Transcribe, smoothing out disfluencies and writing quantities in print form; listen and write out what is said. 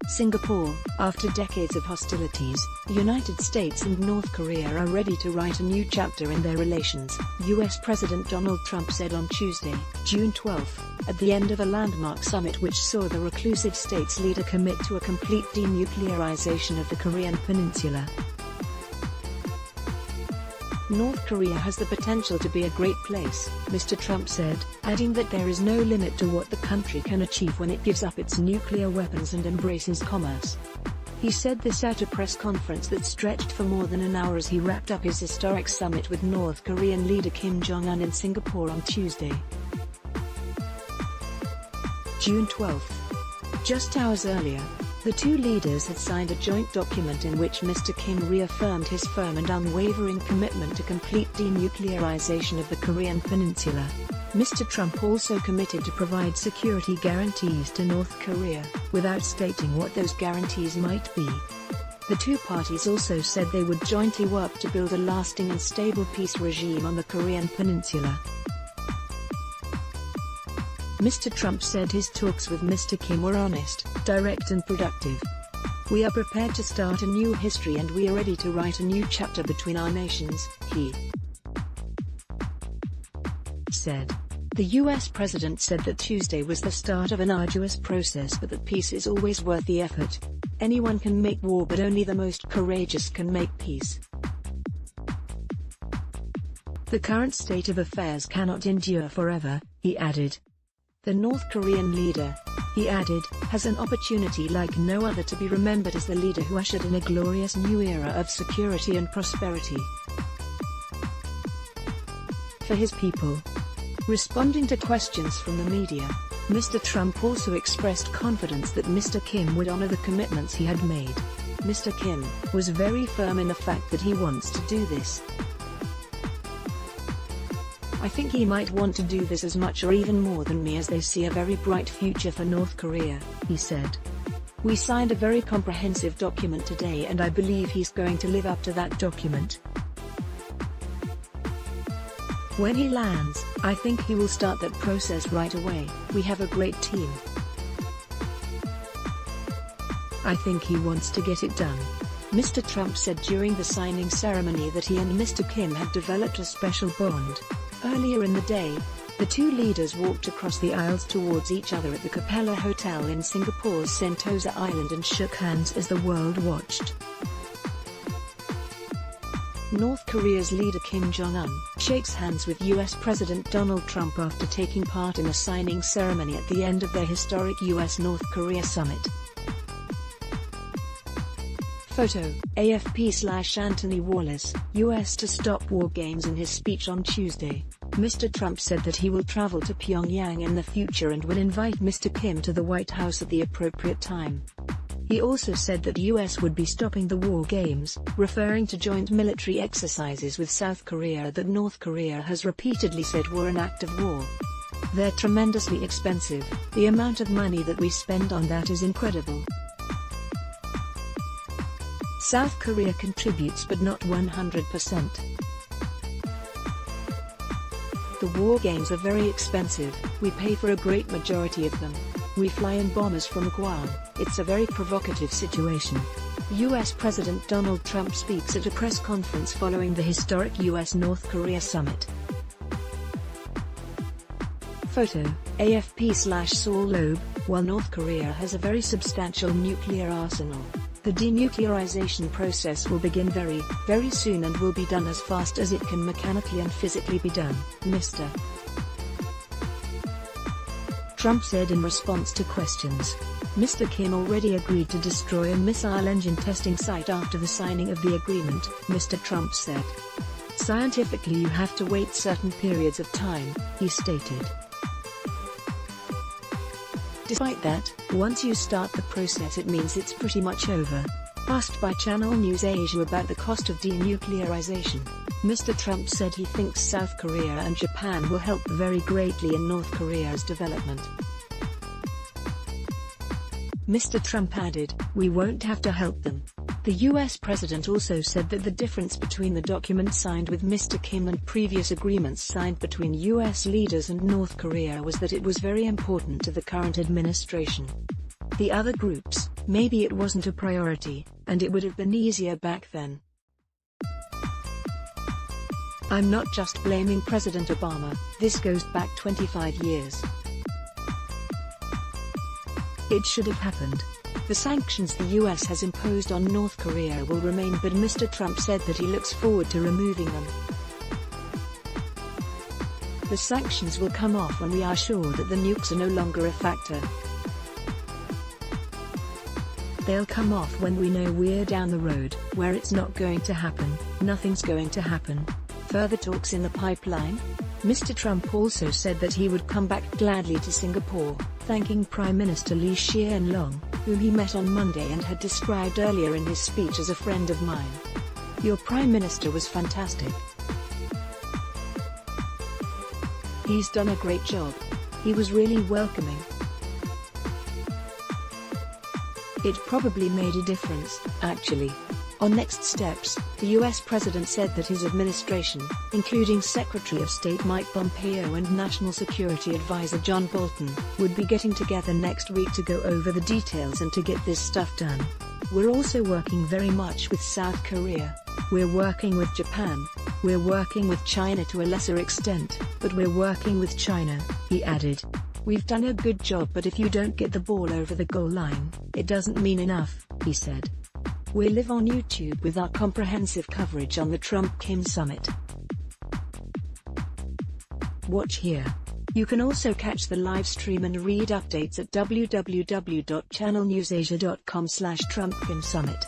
Singapore. After decades of hostilities, the United States and North Korea are ready to write a new chapter in their relations, U.S. President Donald Trump said on Tuesday, June 12, at the end of a landmark summit which saw the reclusive state's leader commit to a complete denuclearization of the Korean peninsula. North Korea has the potential to be a great place, Mr. Trump said, adding that there is no limit to what the country can achieve when it gives up its nuclear weapons and embraces commerce. He said this at a press conference that stretched for more than an hour as he wrapped up his historic summit with North Korean leader Kim Jong-un in Singapore on Tuesday, June 12. Just hours earlier, the two leaders had signed a joint document in which Mr. Kim reaffirmed his firm and unwavering commitment to complete denuclearization of the Korean peninsula. Mr. Trump also committed to provide security guarantees to North Korea, without stating what those guarantees might be. The two parties also said they would jointly work to build a lasting and stable peace regime on the Korean peninsula. Mr. Trump said his talks with Mr. Kim were honest, direct and productive. "We are prepared to start a new history and we are ready to write a new chapter between our nations," he said. The U.S. president said that Tuesday was the start of an arduous process but that peace is always worth the effort. "Anyone can make war but only the most courageous can make peace. The current state of affairs cannot endure forever," he added. The North Korean leader, he added, has an opportunity like no other to be remembered as the leader who ushered in a glorious new era of security and prosperity for his people. Responding to questions from the media, Mr. Trump also expressed confidence that Mr. Kim would honor the commitments he had made. Mr. Kim was very firm in the fact that he wants to do this. "I think he might want to do this as much or even more than me as they see a very bright future for North Korea," he said. "We signed a very comprehensive document today and I believe he's going to live up to that document. When he lands, I think he will start that process right away. We have a great team. I think he wants to get it done." Mr. Trump said during the signing ceremony that he and Mr. Kim had developed a special bond. Earlier in the day, the two leaders walked across the aisles towards each other at the Capella Hotel in Singapore's Sentosa Island and shook hands as the world watched. North Korea's leader Kim Jong-un shakes hands with U.S. President Donald Trump after taking part in a signing ceremony at the end of their historic U.S.-North Korea summit. Photo, AFP/Anthony Wallace, U.S. to stop war games. In his speech on Tuesday, Mr. Trump said that he will travel to Pyongyang in the future and will invite Mr. Kim to the White House at the appropriate time. He also said that U.S. would be stopping the war games, referring to joint military exercises with South Korea that North Korea has repeatedly said were an act of war. "They're tremendously expensive. The amount of money that we spend on that is incredible. South Korea contributes but not 100%. The war games are very expensive, we pay for a great majority of them. We fly in bombers from Guam, it's a very provocative situation." U.S. President Donald Trump speaks at a press conference following the historic U.S.-North Korea summit. Photo, AFP/Saul Loeb. While North Korea has a very substantial nuclear arsenal, the denuclearization process will begin very, very soon and will be done as fast as it can mechanically and physically be done, Mr. Trump said in response to questions. Mr. Kim already agreed to destroy a missile engine testing site after the signing of the agreement, Mr. Trump said. "Scientifically you have to wait certain periods of time," he stated. Despite that, once you start the process it means it's pretty much over. Asked by Channel News Asia about the cost of denuclearization, Mr. Trump said he thinks South Korea and Japan will help very greatly in North Korea's development. Mr. Trump added, "We won't have to help them." The U.S. president also said that the difference between the document signed with Mr. Kim and previous agreements signed between U.S. leaders and North Korea was that it was very important to the current administration. The other groups, Maybe it wasn't a priority, and it would have been easier back then. I'm not just blaming President Obama, this goes back 25 years. It should have happened. The sanctions the US has imposed on North Korea will remain, but Mr. Trump said that he looks forward to removing them. The sanctions will come off when we are sure that the nukes are no longer a factor. They'll come off when we know we're down the road, where it's not going to happen, nothing's going to happen. Further talks in the pipeline? Mr. Trump also said that he would come back gladly to Singapore, thanking Prime Minister Lee Hsien Loong, whom he met on Monday and had described earlier in his speech as a friend of mine. Your Prime Minister was fantastic. He's done a great job. He was really welcoming. It probably made a difference, actually. On next steps, the US president said that his administration, including Secretary of State Mike Pompeo and National Security Advisor John Bolton, would be getting together next week to go over the details and to get this stuff done. We're also working very much with South Korea. We're working with Japan. We're working with China to a lesser extent, but we're working with China, he added. We've done a good job, but if you don't get the ball over the goal line, it doesn't mean enough, he said. We're live on YouTube with our comprehensive coverage on the Trump-Kim summit. Watch here. You can also catch the live stream and read updates at www.channelnewsasia.com/Trump-Kim summit.